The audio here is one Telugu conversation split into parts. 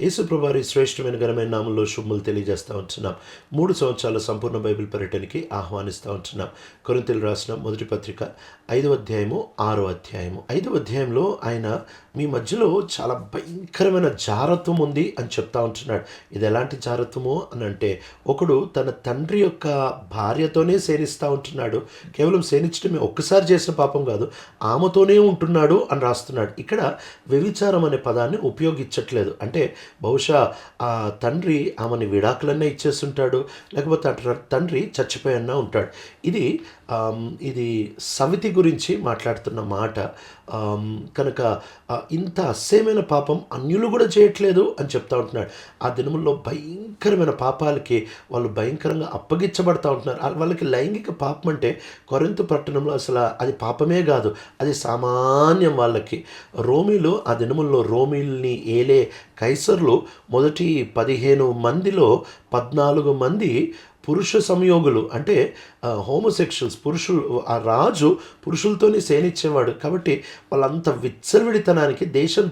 యేసుప్రభువారి శ్రేష్టమైన ఘనమైన నామంలో శుభములు తెలియజేస్తూ ఉంటున్నాం. 3 సంవత్సరాల సంపూర్ణ బైబిల్ పర్యటనకి ఆహ్వానిస్తూ ఉంటున్నాం. కొరింథీయులకు రాసిన మొదటి పత్రిక 5వ అధ్యాయము 6వ అధ్యాయము. 5వ అధ్యాయంలో ఆయన మీ మధ్యలో చాలా భయంకరమైన జారత్వం ఉంది అని చెప్తా ఉంటున్నాడు. ఇది ఎలాంటి జారత్వము అని అంటే, ఒకడు తన తండ్రి యొక్క భార్యతోనే సేనిస్తూ ఉంటున్నాడు. కేవలం సేనించడమే, ఒక్కసారి చేసిన పాపం కాదు, ఆమెతోనే ఉంటున్నాడు అని రాస్తున్నాడు. ఇక్కడ వ్యభిచారం అనే పదాన్ని ఉపయోగించట్లేదు. అంటే బహుశా ఆ తండ్రి ఆమెని విడాకులన్నా ఇచ్చేస్తుంటాడు, లేకపోతే తండ్రి చచ్చిపోయన్నా ఉంటాడు. ఇది సవితి గురించి మాట్లాడుతున్న మాట. కనుక ఇంత అసహ్యమైన పాపం అన్యులు కూడా చేయట్లేదు అని చెప్తా ఉంటున్నాడు. ఆ దినముల్లో భయంకరమైన పాపాలకి వాళ్ళు భయంకరంగా అప్పగించబడతా ఉంటున్నారు. వాళ్ళకి లైంగిక పాపం అంటే కొరింథు పట్టణంలో అసలు అది పాపమే కాదు, అది సామాన్యం వాళ్ళకి. రోమీలు ఆ దినముల్లో రోమీల్ని ఏలే కైసర్లు మొదటి 15 మందిలో 14 మంది పురుష సంయోగులు, అంటే హోమోసెక్షువల్స్. పురుషులు, ఆ రాజు పురుషులతోనే సేనిచ్చేవాడు. కాబట్టి వాళ్ళంత విచ్చలవిడితనానికి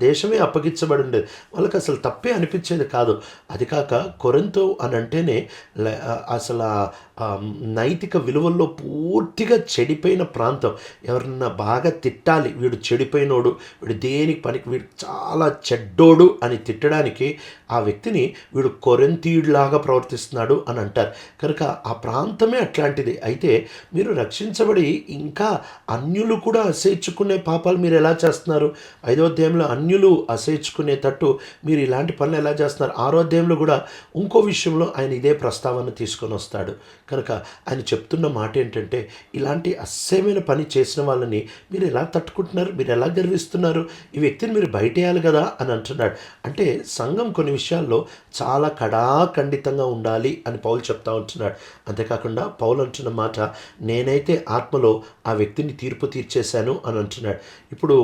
దేశమే అప్పగించబడి ఉండేది. వాళ్ళకి అసలు తప్పే అనిపించేది కాదు. అది కాక కొరింథు అని అంటేనే అసలు నైతిక విలువల్లో పూర్తిగా చెడిపోయిన ప్రాంతం. ఎవరన్నా బాగా తిట్టాలి, వీడు చెడిపోయినోడు, వీడు దేనికి పనికి, వీడు చాలా చెడ్డోడు అని తిట్టడానికి ఆ వ్యక్తిని వీడు కొరింథీయుడిలాగా ప్రవర్తిస్తున్నాడు అని అంటారు. కనుక ఆ ప్రాంతమే అట్లాంటిది. అయితే మీరు రక్షించబడి ఇంకా అన్యులు కూడా అసహించుకునే పాపాలు మీరు ఎలా చేస్తున్నారు? 5వ అధ్యాయంలో అన్యులు అసహించుకునేటట్టు మీరు ఇలాంటి పనులు ఎలా చేస్తున్నారు? 6వ అధ్యాయంలో కూడా ఇంకో విషయంలో ఆయన ఇదే ప్రస్తావన తీసుకొని వస్తాడు. కనుక ఆయన చెప్తున్న మాట ఏంటంటే, ఇలాంటి అసహ్యమైన పని చేసిన వాళ్ళని మీరు ఎలా తట్టుకుంటున్నారు? మీరు ఎలా గర్విస్తున్నారు? ఈ వ్యక్తిని మీరు బయటేయాలి కదా అని అంటున్నాడు. అంటే సంఘం కొన్ని విషయాల్లో చాలా కడాఖండితంగా ఉండాలి అని పౌలు చెప్తా ఉంటున్నాడు. అంతేకాకుండా పౌలు అంటున్న మాట, నేనైతే ఆత్మలో ఆ వ్యక్తిని తీర్పు తీర్చేశాను అని అంటున్నాడు. ఇప్పుడు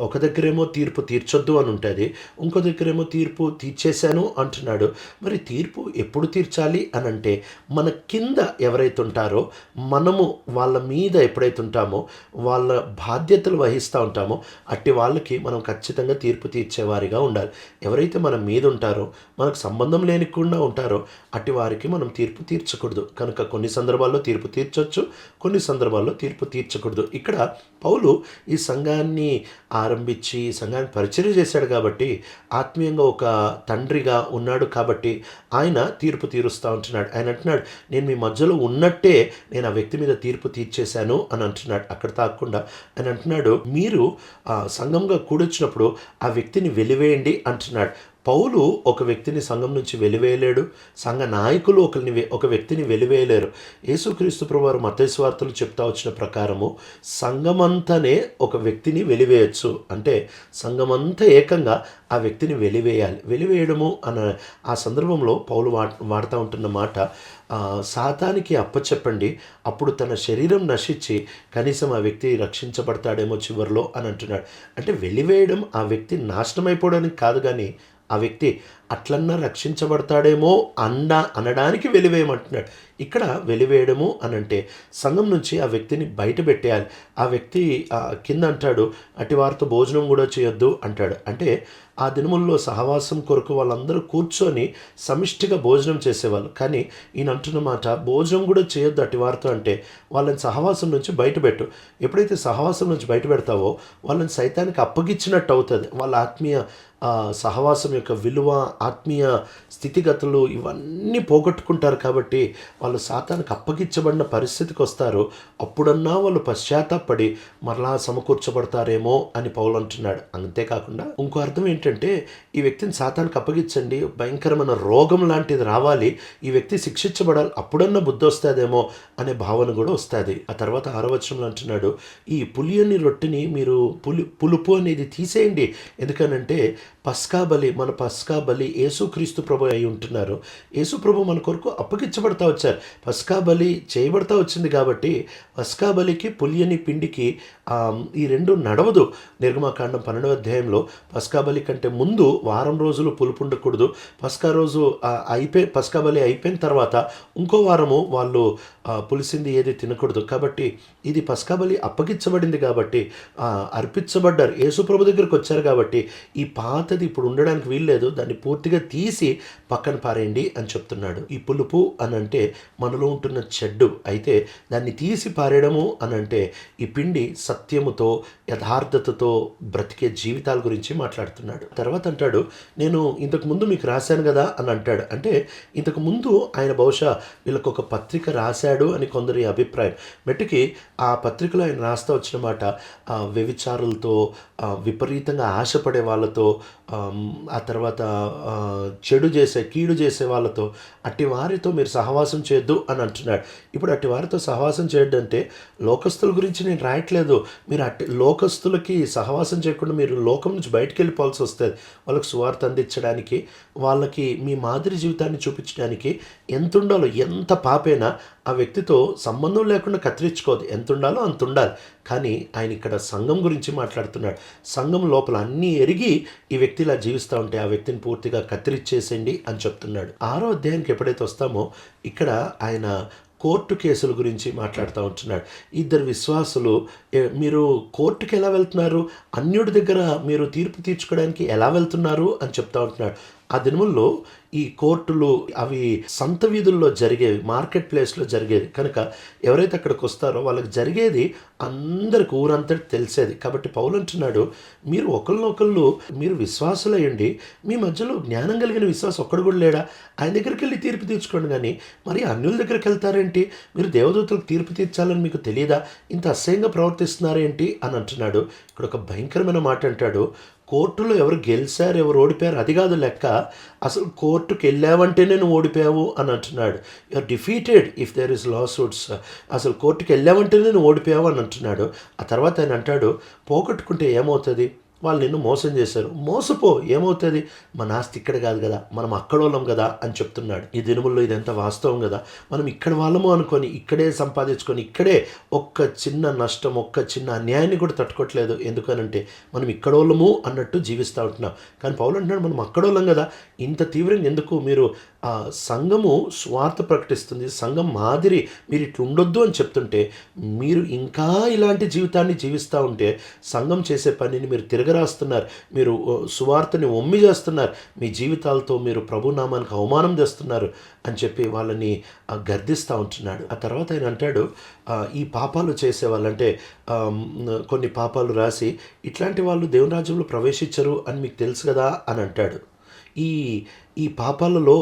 ఒక దగ్గరేమో తీర్పు తీర్చొద్దు అని ఉంటుంది, ఇంకో దగ్గరేమో తీర్పు తీర్చేశాను అంటున్నాడు. మరి తీర్పు ఎప్పుడు తీర్చాలి అని అంటే, మన కింద ఎవరైతే ఉంటారో మనము వాళ్ళ మీద ఎప్పుడైతే ఉంటామో, వాళ్ళ బాధ్యతలు వహిస్తూ ఉంటామో, అట్టి వాళ్ళకి మనం ఖచ్చితంగా తీర్పు తీర్చేవారిగా ఉండాలి. ఎవరైతే మన మీద ఉంటారో, మనకు సంబంధం లేనికుండా ఉంటారో, అట్టి వారికి మనం తీర్పు తీర్చకూడదు. కనుక కొన్ని సందర్భాల్లో తీర్పు తీర్చొచ్చు, కొన్ని సందర్భాల్లో తీర్పు తీర్చకూడదు. ఇక్కడ పౌలు ఈ సంఘాన్ని ఆరంభించి సంఘానికి పరిచర్య చేశాడు కాబట్టి, ఆత్మీయంగా ఒక తండ్రిగా ఉన్నాడు కాబట్టి ఆయన తీర్పు తీరుస్తూ ఉంటున్నాడు. ఆయన అంటున్నాడు, నేను మీ మధ్యలో ఉన్నట్టే నేను ఆ వ్యక్తి మీద తీర్పు తీర్చేశాను అని అంటున్నాడు. అక్కడ తాకుండా ఆయన అంటున్నాడు, మీరు సంఘంగా కూడొచ్చినప్పుడు ఆ వ్యక్తిని వెలివేయండి అంటున్నాడు. పౌలు ఒక వ్యక్తిని సంఘం నుంచి వెలివేయలేడు, సంఘ నాయకులు ఒక వ్యక్తిని వెలివేయలేరు. యేసుక్రీస్తు ప్రభువారు మత్తయి సువార్తలు చెప్తా వచ్చిన ప్రకారము సంఘమంతానే ఒక వ్యక్తిని వెలివేయచ్చు. అంటే సంఘమంతా ఏకంగా ఆ వ్యక్తిని వెలివేయాలి. వెలివేయడము అన్న ఆ సందర్భంలో పౌలు వాడుతూ ఉంటున్న మాట, సాతానికి అప్పచెప్పండి, అప్పుడు తన శరీరం నశించి కనీసం ఆ వ్యక్తి రక్షించబడతాడేమో చివరిలో అని అంటున్నాడు. అంటే వెలివేయడం ఆ వ్యక్తి నాశనం అయిపోవడానికి కాదు, కానీ ఆ వ్యక్తి అట్లన్నా రక్షించబడతాడేమో అనడానికి వెలివేయమంటున్నాడు. ఇక్కడ వెలివేయడము అనంటే సంఘం నుంచి ఆ వ్యక్తిని బయట పెట్టేయాలి. ఆ వ్యక్తి కింద అంటాడు, అటు వారితో భోజనం కూడా చేయొద్దు అంటాడు. అంటే ఆ దినముల్లో సహవాసం కొరకు వాళ్ళందరూ కూర్చొని సమిష్టిగా భోజనం చేసేవాళ్ళు. కానీ ఈయన అంటున్న మాట, భోజనం కూడా చేయొద్దు అటు వారితో అంటే వాళ్ళని సహవాసం నుంచి బయటపెట్టు. ఎప్పుడైతే సహవాసం నుంచి బయట పెడతావో వాళ్ళని సైతానికి అప్పగించినట్టు అవుతుంది. వాళ్ళ ఆత్మీయ సహవాసం యొక్క విలువ, ఆత్మీయ స్థితిగతులు ఇవన్నీ పోగొట్టుకుంటారు. కాబట్టి వాళ్ళు సాతానికి అప్పగించబడిన పరిస్థితికి వస్తారు. అప్పుడన్నా వాళ్ళు పశ్చాత్తాపడి మరలా సమకూర్చబడతారేమో అని పౌలు అంటున్నాడు. అంతేకాకుండా ఇంకో అర్థం ఏంటంటే, ఈ వ్యక్తిని సాతానికి అప్పగించండి, భయంకరమైన రోగం లాంటిది రావాలి, ఈ వ్యక్తి శిక్షించబడాలి, అప్పుడన్నా బుద్ధి వస్తుందేమో అనే భావన కూడా వస్తుంది. ఆ తర్వాత 6వ వచనంలో అంటున్నాడు, ఈ పులియని రొట్టెని మీరు పులుపు అనేది తీసేయండి. ఎందుకనంటే మన పస్కా బలి యేసుక్రీస్తు ప్రభు అయి ఉంటున్నారు. యేసు ప్రభు మన కొరకు అప్పగించబడతా వచ్చారు. పస్కా బలి చేయబడతా వచ్చింది కాబట్టి పస్కా బలికి పులియని పిండికి ఈ రెండు నడవదు. నిర్గమకాండం 12వ అధ్యాయంలో పస్కా బలి కంటే ముందు వారం రోజులు పులుపు ఉండకూడదు. పస్కా బలి అయిపోయిన తర్వాత ఇంకో వారము వాళ్ళు పులిసింది ఏది తినకూడదు. కాబట్టి ఇది పస్కా బలి అప్పగించబడింది కాబట్టి అర్పించబడ్డారు, యేసుప్రభు దగ్గరికి వచ్చారు కాబట్టి ఈ పాతది ఇప్పుడు ఉండడానికి వీల్లేదు, దాన్ని పూర్తిగా తీసి పక్కన పారేయండి అని చెప్తున్నాడు. ఈ పులుపు అని అంటే మనలో ఉంటున్న చెడ్డు, అయితే దాన్ని తీసి పారేయడము అని అంటే ఈ పిండి సత్యముతో యథార్థతతో బ్రతికే జీవితాల గురించి మాట్లాడుతున్నాడు. తర్వాత అంటాడు, నేను ఇంతకు ముందు మీకు రాశాను కదా అని అంటాడు. అంటే ఇంతకు ముందు ఆయన బహుశా వీళ్ళకు ఒక పత్రిక రాశాడు అని కొందరి అభిప్రాయం. మెట్టుకి ఆ పత్రికలో ఆయన రాస్తా వచ్చిన మాట, వ్యభిచారులతో, విపరీతంగా ఆశపడే వాళ్ళతో, ఆ తర్వాత కీడు చేసే వాళ్ళతో, అట్టి వారితో మీరు సహవాసం చేయొద్దు అని అంటున్నాడు. ఇప్పుడు అట్టి వారితో సహవాసం చేయొద్దు అంటే లోకస్తుల గురించి నేను రాయట్లేదు. మీరు లోకస్తులకి సహవాసం చేయకుండా మీరు లోకం నుంచి బయటకు వెళ్ళిపోవాల్సి వస్తుంది. వాళ్ళకి సువార్త అందించడానికి, వాళ్ళకి మీ మాదిరి జీవితాన్ని చూపించడానికి ఎంత ఉండాలో, ఎంత పాపైనా ఆ వ్యక్తితో సంబంధం లేకుండా కత్తిరించుకోదు. ఎంత ఉండాలో అంత ఉండాలి. కానీ ఆయన ఇక్కడ సంఘం గురించి మాట్లాడుతున్నాడు. సంఘం లోపల అన్నీ ఎరిగి ఈ వ్యక్తి ఇలా జీవిస్తూ ఉంటే ఆ వ్యక్తిని పూర్తిగా కత్తిరించేసేయండి అని చెప్తున్నాడు. 6వ అధ్యాయానికి ఎప్పుడైతే వస్తామో ఇక్కడ ఆయన కోర్టు కేసుల గురించి మాట్లాడుతూ ఉంటున్నాడు. ఇద్దరు విశ్వాసులు, మీరు కోర్టుకి ఎలా వెళ్తున్నారు, అన్యుడి దగ్గర మీరు తీర్పు తీర్చుకోవడానికి ఎలా వెళ్తున్నారు అని చెప్తా ఉంటున్నాడు. ఆ దినముల్లో ఈ కోర్టులు అవి సంత వీధుల్లో జరిగేవి, మార్కెట్ ప్లేస్లో జరిగేది కనుక ఎవరైతే అక్కడికి వస్తారో వాళ్ళకి జరిగేది అందరికి ఊరంతటి తెలిసేది. కాబట్టి పౌలు అంటున్నాడు, మీరు ఒకరినొకళ్ళు మీరు విశ్వాసులయ్యండి, మీ మధ్యలో జ్ఞానం కలిగిన విశ్వాసం ఒక్కడు కూడా లేడా? ఆయన దగ్గరికి వెళ్ళి తీర్పు తీర్చుకోండి, కానీ మరి అన్యుల దగ్గరికి వెళ్తారేంటి? మీరు దేవదూతలకు తీర్పు తీర్చాలని మీకు తెలియదా? ఇంత అసహ్యంగా ప్రవర్తిస్తున్నారేంటి అని అంటున్నాడు. ఇక్కడ ఒక భయంకరమైన మాట అంటాడు, కోర్టులో ఎవరు గెలిచారు ఎవరు ఓడిపోయారు అది కాదు లెక్క, అసలు కోర్టుకు వెళ్ళావంటేనే నువ్వు ఓడిపోయావు అని అంటున్నాడు. You are defeated if there is lawsuits. అసలు కోర్టుకు వెళ్ళావంటేనే నువ్వు ఓడిపోయావు అని అంటున్నాడు. ఆ తర్వాత ఆయన అంటాడు, పోగొట్టుకుంటే ఏమవుతుంది? వాళ్ళు నిన్ను మోసం చేశారు, మోసపో, ఏమవుతుంది? మన ఆస్తి ఇక్కడ కాదు కదా, మనం అక్కడోళ్ళం కదా అని చెప్తున్నాడు. ఈ దినముల్లో ఇదంతా వాస్తవం కదా. మనం ఇక్కడ వాళ్ళము అనుకొని ఇక్కడే సంపాదించుకొని ఇక్కడే ఒక్క చిన్న నష్టం, ఒక్క చిన్న అన్యాయాన్ని కూడా తట్టుకోవట్లేదు. ఎందుకనంటే మనం ఇక్కడోళ్ళము అన్నట్టు జీవిస్తూ ఉంటున్నాం. కానీ పౌలు అంటున్నాడు, మనం అక్కడోళ్ళం కదా, ఇంత తీవ్రంగా ఎందుకు? మీరు సంఘము స్వార్థ ప్రకటిస్తుంది, సంఘం మాదిరి మీరు ఇట్లా ఉండొద్దు అని చెప్తుంటే మీరు ఇంకా ఇలాంటి జీవితాన్ని జీవిస్తూ ఉంటే సంఘం చేసే పనిని మీరు తిరగరాస్తున్నారు, మీరు సువార్తని ఒమ్మి చేస్తున్నారు, మీ జీవితాలతో మీరు ప్రభునామానికి అవమానం చేస్తున్నారు అని చెప్పి వాళ్ళని గర్దిస్తూ ఉంటున్నాడు. ఆ తర్వాత ఆయన అంటాడు, ఈ పాపాలు చేసేవాళ్ళంటే కొన్ని పాపాలు రాసి ఇట్లాంటి వాళ్ళు దేవుని రాజ్యంలో ప్రవేశించరు అని మీకు తెలుసు కదా అని అంటాడు. ఈ పాపాలలో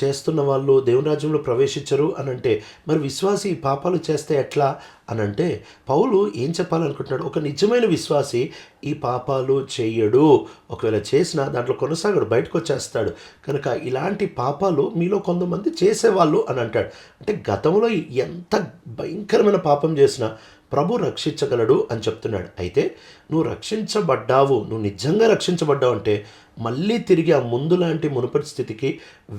చేస్తున్న వాళ్ళు దేవుని రాజ్యంలో ప్రవేశించరు అని అంటే మరి విశ్వాసి ఈ పాపాలు చేస్తే ఎట్లా అని అంటే పౌలు ఏం చెప్పాలనుకుంటున్నాడు? ఒక నిజమైన విశ్వాసి ఈ పాపాలు చేయడు, ఒకవేళ చేసినా దాంట్లో కొనసాగడు, బయటకు వచ్చేస్తాడు. కనుక ఇలాంటి పాపాలు మీలో కొంతమంది చేసేవాళ్ళు అని అంటాడు. అంటే గతంలో ఎంత భయంకరమైన పాపం చేసినా ప్రభు రక్షించగలడు అని చెప్తున్నాడు. అయితే నువ్వు రక్షించబడ్డావు, నువ్వు నిజంగా రక్షించబడ్డావు అంటే మళ్ళీ తిరిగి ఆ ముందు లాంటి మునుపటి స్థితికి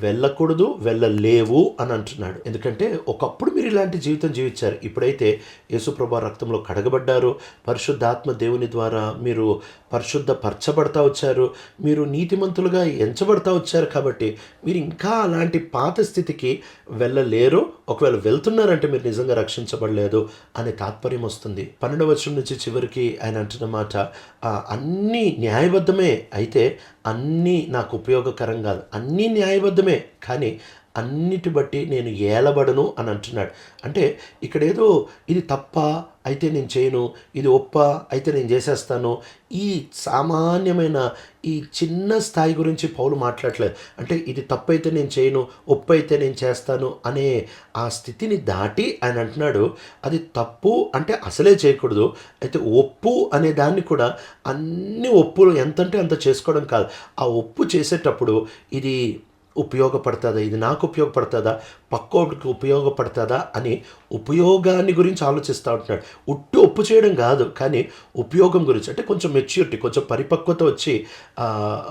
వెళ్ళకూడదు, వెళ్ళలేవు అని అంటున్నాడు. ఎందుకంటే ఒకప్పుడు మీరు ఇలాంటి జీవితం జీవించారు, ఇప్పుడైతే యేసుప్రభు రక్తంలో కడగబడ్డారు, పరిశుద్ధాత్మ దేవుని ద్వారా మీరు పరిశుద్ధపరచబడతా వచ్చారు, మీరు నీతిమంతులుగా ఎంచబడతా వచ్చారు. కాబట్టి మీరు ఇంకా అలాంటి పాత స్థితికి వెళ్ళలేరు. ఒకవేళ వెళ్తున్నారంటే మీరు నిజంగా రక్షించబడలేదు అనే తాత్పర్యం వస్తుంది. 12వ వచనం నుంచి చివరికి ఆయన అంటున్న మాట, అన్నీ న్యాయబద్ధమే, అయితే అన్నీ నాకు ఉపయోగకరం కాదు. అన్నీ న్యాయబద్ధమే, కానీ అన్నిటి బట్టి నేను ఏలబడను అని అంటున్నాడు. అంటే ఇక్కడ ఏదో ఇది తప్ప అయితే నేను చేయను, ఇది ఒప్ప అయితే నేను చేసేస్తాను, ఈ సామాన్యమైన ఈ చిన్న స్థాయి గురించి పౌలు మాట్లాడలేదు. అంటే ఇది తప్పు అయితే నేను చేయను, ఒప్పు అయితే నేను చేస్తాను అనే ఆ స్థితిని దాటి ఆయన అంటున్నాడు, అది తప్పు అంటే అసలే చేయకూడదు, అయితే ఒప్పు అనే దాన్ని కూడా అన్ని ఒప్పులు ఎంతంటే అంత చేసుకోవడం కాదు. ఆ ఒప్పు చేసేటప్పుడు ఇది ఉపయోగపడుతుందా, ఇది నాకు ఉపయోగపడుతుందా, పక్కోడికి ఉపయోగపడుతుందా అని ఉపయోగాన్ని గురించి ఆలోచిస్తూ ఉంటున్నాడు. ఒప్పు చేయడం కాదు, కానీ ఉపయోగం గురించి, అంటే కొంచెం మెచ్యూరిటీ, కొంచెం పరిపక్వత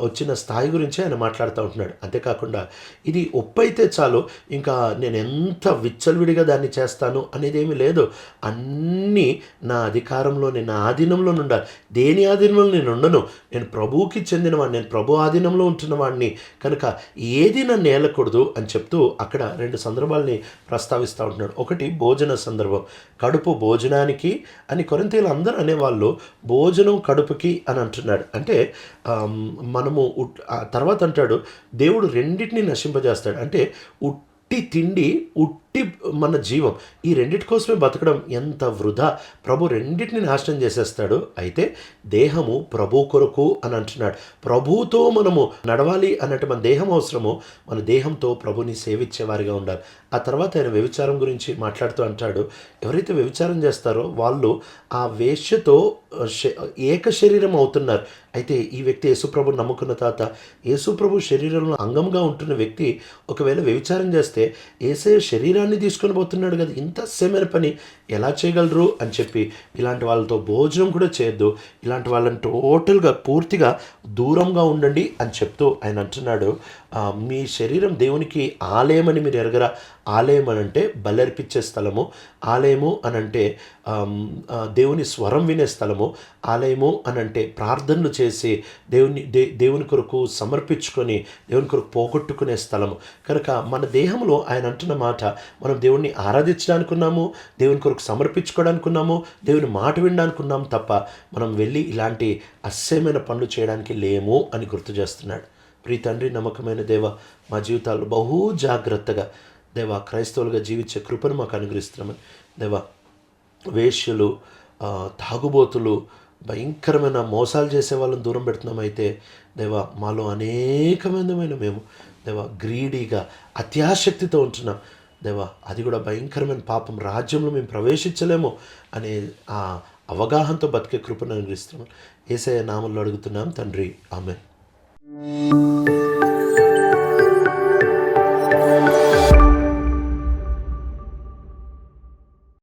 వచ్చిన స్థాయి గురించి ఆయన మాట్లాడుతూ ఉంటున్నాడు. అంతేకాకుండా ఇది ఒప్పు అయితే చాలు, ఇంకా నేను ఎంత విచ్చలవిడిగా దాన్ని చేస్తాను అనేది ఏమీ లేదు. అన్నీ నా అధికారంలో, నా ఆధీనంలో ఉండాలి. దేని ఆధీనంలో నేను ఉండను, నేను ప్రభువుకి చెందినవాడిని, నేను ప్రభు ఆధీనంలో ఉంటున్నవాడిని, కనుక ఏది నన్ను ఏలకూడదు అని చెప్తూ అక్కడ 2 సందర్భాలని ప్రస్తావిస్తూ ఉంటున్నాడు. ఒకటి భోజన సందర్భం, కడుపు భోజనానికి అని కొరింథీయులు అందరూ అనేవాళ్ళు, భోజనం కడుపుకి అని అంటున్నాడు. అంటే మనము తర్వాత అంటాడు దేవుడు రెండింటిని నశింపజేస్తాడు. అంటే ఉట్టి తిండి, ఉట్టి మన జీవం, ఈ రెండిటి కోసమే బతకడం ఎంత వృధా. ప్రభు రెండింటిని నాశనం చేసేస్తాడు. అయితే దేహము ప్రభు కొరకు అని అంటున్నాడు. ప్రభువుతో మనము నడవాలి అన్నట్టు మన దేహం అవసరము, మన దేహంతో ప్రభుని సేవించేవారిగా ఉండాలి. ఆ తర్వాత ఆయన వ్యభిచారం గురించి మాట్లాడుతూ అంటాడు, ఎవరైతే వ్యభిచారం చేస్తారో వాళ్ళు ఆ వేశ్యతో ఏక శరీరం అవుతున్నారు. అయితే ఈ వ్యక్తి యేసుప్రభుని నమ్ముకున్న తర్వాత యేసుప్రభు శరీరంలో అంగంగా ఉంటున్న వ్యక్తి ఒకవేళ వ్యభిచారం చేస్తే యేసయ్య శరీరాన్ని తీసుకొని పోతున్నాడు కదా, ఇంత అస్సమైన పని ఎలా చేయగలరు అని చెప్పి ఇలాంటి వాళ్ళతో భోజనం కూడా చేయొద్దు, ఇలాంటి వాళ్ళని టోటల్గా పూర్తిగా దూరంగా ఉండండి అని చెప్తూ ఆయన అంటున్నాడు, మీ శరీరం దేవునికి ఆలయమని మీరు ఎరగరా. ఆలయం అని అంటే బలర్పించే స్థలము, ఆలయము అనంటే దేవుని స్వరం వినే స్థలము, ఆలయము అనంటే ప్రార్థనలు చేసి దేవుని కొరకు సమర్పించుకొని దేవుని కొరకు పోగొట్టుకునే స్థలము. కనుక మన దేహంలో ఆయన అంటున్న మాట, మనం దేవుణ్ణి ఆరాధించడానికి ఉన్నాము, దేవుని కొరకు సమర్పించుకోవడానికి ఉన్నాము, దేవుని మాట వినడానికి ఉన్నాము తప్ప మనం వెళ్ళి ఇలాంటి అస్సయమైన పనులు చేయడానికి లేము అని గుర్తు చేస్తున్నాడు. ప్రియ తండ్రి, నమ్మకమైన దేవ, మా జీవితాల్లో బహు జాగ్రత్తగా దేవా క్రైస్తవులుగా జీవించే కృపను మాకు అనుగ్రహిస్తున్నామని దేవా, వేశ్యలు, తాగుబోతులు, భయంకరమైన మోసాలు చేసే వాళ్ళని దూరం పెడుతున్నామైతే దేవా, మాలో అనేకమైన మేము దేవా గ్రీడీగా అత్యాశక్తితో ఉంటున్నాం దేవా, అది కూడా భయంకరమైన పాపం, రాజ్యంలో మేము ప్రవేశించలేము అనే ఆ అవగాహనతో బతికే కృపను అనుగ్రహిస్తున్నాం. యేసయ్య నామములో అడుగుతున్నాం తండ్రి, ఆమేన్.